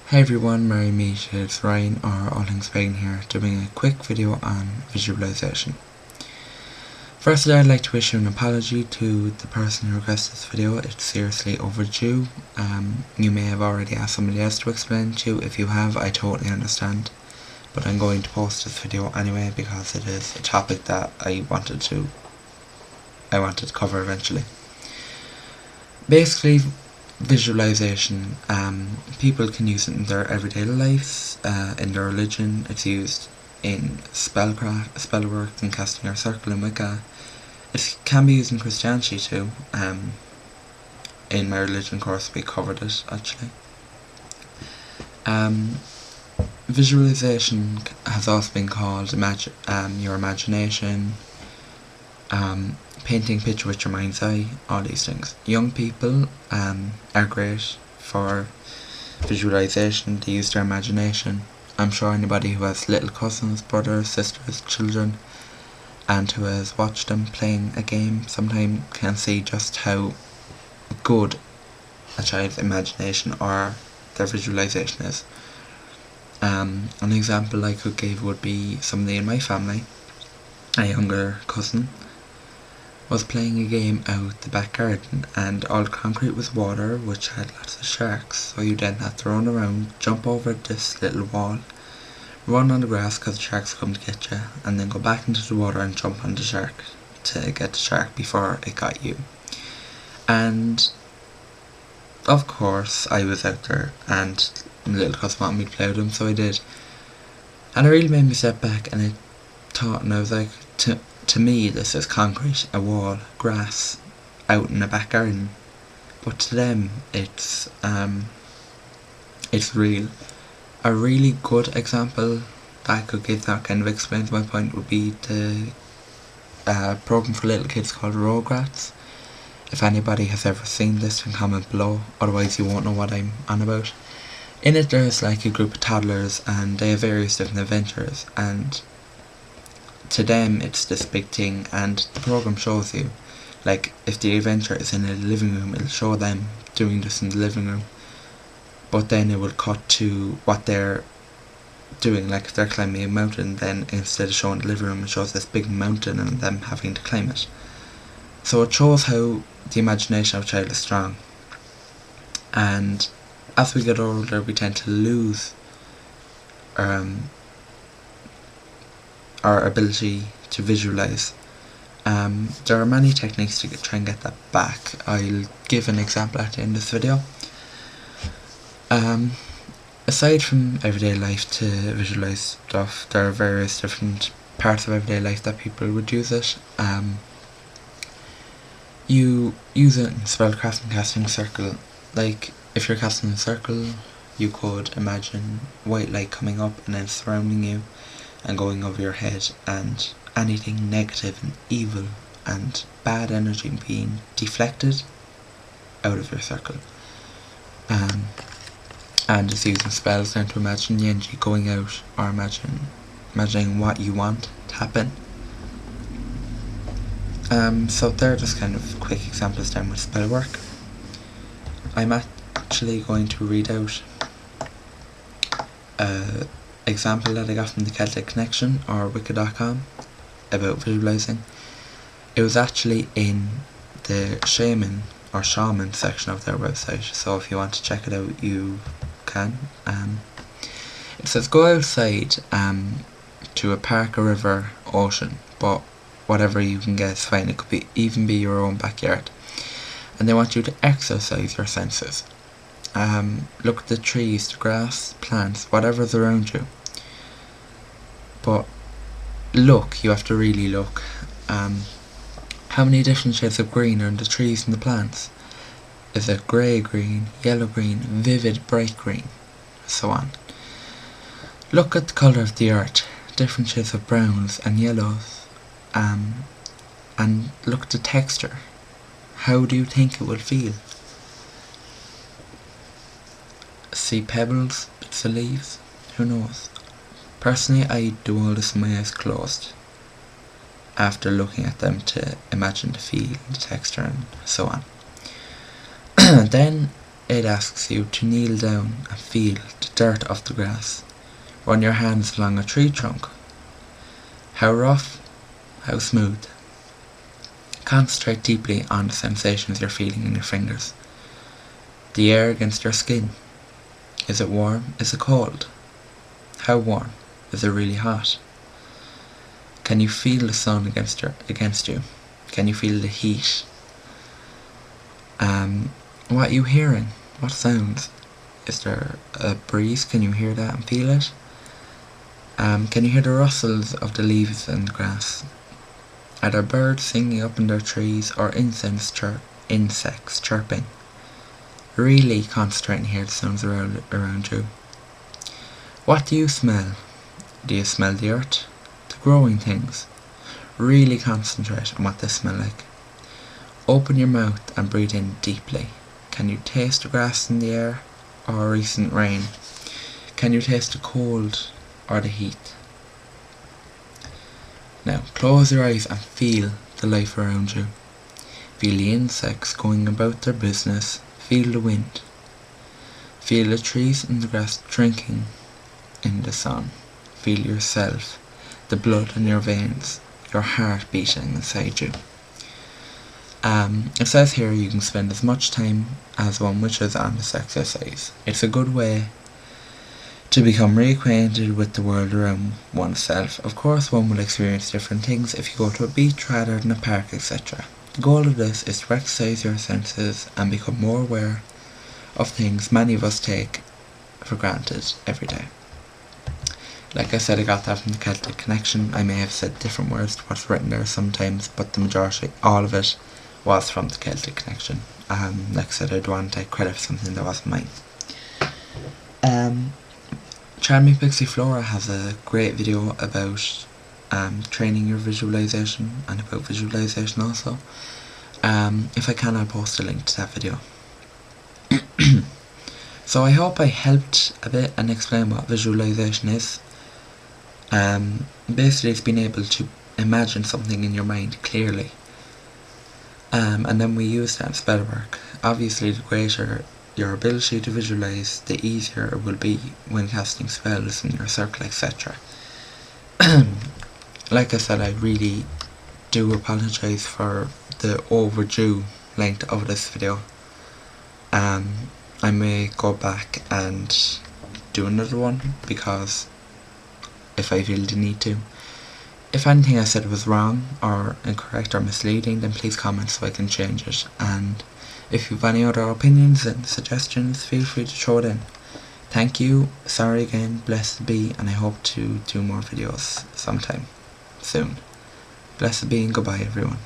Hey everyone, merry meet, it's Ryan or allthingspagen here, doing a quick video on visualization. Firstly, I'd like to issue an apology to the person who requested this video. It's seriously overdue. You may have already asked somebody else to explain to you. If you have, I totally understand. But I'm going to post this video anyway because it is a topic that I wanted to cover eventually. Basically, visualization, people can use it in their everyday lives, in their religion. It's used in spellwork and casting our circle in Wicca. It can be used in Christianity too. In my religion course we covered it actually. Visualization has also been called your imagination, painting a picture with your mind's eye, all these things. Young people are great for visualization. They use their imagination. I'm sure anybody who has little cousins, brothers, sisters, children, and who has watched them playing a game sometime can see just how good a child's imagination or their visualization is. An example I could give would be somebody in my family, a younger cousin, was playing a game out the back garden, and all the concrete was water which had lots of sharks, so you then had to run around, jump over this little wall, run on the grass because the sharks come to get you, and then go back into the water and jump on the shark to get the shark before it got you. And of course I was out there and my little cousin wanted me to play with him, so I did, and it really made me step back and I thought, and I was like, to me this is concrete, a wall, grass, out in a back garden, but to them it's real. A really good example that I could give that kind of explains my point would be the program for little kids called Rugrats. If anybody has ever seen this, then comment below, otherwise you won't know what I'm on about. In it there's like a group of toddlers and they have various different adventures, and to them it's this big thing, and the program shows you, like, if the adventure is in a living room, it'll show them doing this in the living room, but then it will cut to what they're doing. Like if they're climbing a mountain, then instead of showing the living room, it shows this big mountain and them having to climb it. So it shows how the imagination of a child is strong, and as we get older we tend to lose our ability to visualize. There are many techniques to try and get that back. I'll give an example at the end of this video. Aside from everyday life to visualize stuff, there are various different parts of everyday life that people would use it. You use it in spellcraft and casting a circle. Like if you're casting a circle, you could imagine white light coming up and then surrounding you and going over your head, and anything negative and evil and bad energy being deflected out of your circle. And just using spells then to imagine the energy going out, or imagining what you want to happen. So they're just kind of quick examples then with spell work. I'm actually going to read out example that I got from the Celtic Connection or wicca.pagan about visualizing. It was actually in the shaman section of their website, so if you want to check it out you can. It says go outside to a park, a river, ocean, but whatever you can get is fine. It could even be your own backyard, and they want you to exercise your senses. Look at the trees, the grass, plants, whatever's around you. But look, you have to really look. How many different shades of green are in the trees and the plants? Is it grey green, yellow green, vivid bright green, so on. Look at the colour of the earth, different shades of browns and yellows, and look at the texture. How do you think it will feel? See pebbles, bits of leaves, who knows? Personally I do all this with my eyes closed, after looking at them to imagine the feel, the texture and so on. Then it asks you to kneel down and feel the dirt of the grass. Run your hands along a tree trunk. How rough, how smooth. Concentrate deeply on the sensations you're feeling in your fingers. The air against your skin. Is it warm? Is it cold? How warm? Is it really hot? Can you feel the sun against you? Can you feel the heat? What are you hearing? What sounds? Is there a breeze? Can you hear that and feel it? Can you hear the rustles of the leaves and the grass? Are there birds singing up in their trees or insects chirping? Really concentrate and hear the sounds around you. What do you smell? Do you smell the earth? The growing things? Really concentrate on what they smell like. Open your mouth and breathe in deeply. Can you taste the grass in the air or recent rain? Can you taste the cold or the heat? Now close your eyes and feel the life around you. Feel the insects going about their business. Feel the wind. Feel the trees and the grass drinking in the sun. Feel yourself, the blood in your veins, your heart beating inside you. It says here you can spend as much time as one wishes on this exercise. It's a good way to become reacquainted with the world around oneself. Of course, one will experience different things if you go to a beach rather than a park, etc. The goal of this is to exercise your senses and become more aware of things many of us take for granted every day. Like I said, I got that from the Celtic Connection. I may have said different words to what's written there sometimes, but the majority, all of it, was from the Celtic Connection. Like I said, I don't want to take credit for something that wasn't mine. Charmy Pixie Flora has a great video about training your visualization and about visualization also. If I can, I'll post a link to that video. So I hope I helped a bit and explain what visualization is. Basically it's being able to imagine something in your mind clearly. And then we use that in spell work. Obviously the greater your ability to visualize, the easier it will be when casting spells in your circle, etc. Like I said, I really do apologise for the overdue length of this video. I may go back and do another one because if I feel the need to. If anything I said was wrong or incorrect or misleading, then please comment so I can change it. And if you have any other opinions and suggestions, feel free to throw it in. Thank you, sorry again, blessed be, and I hope to do more videos sometime soon. Blessed be and goodbye everyone.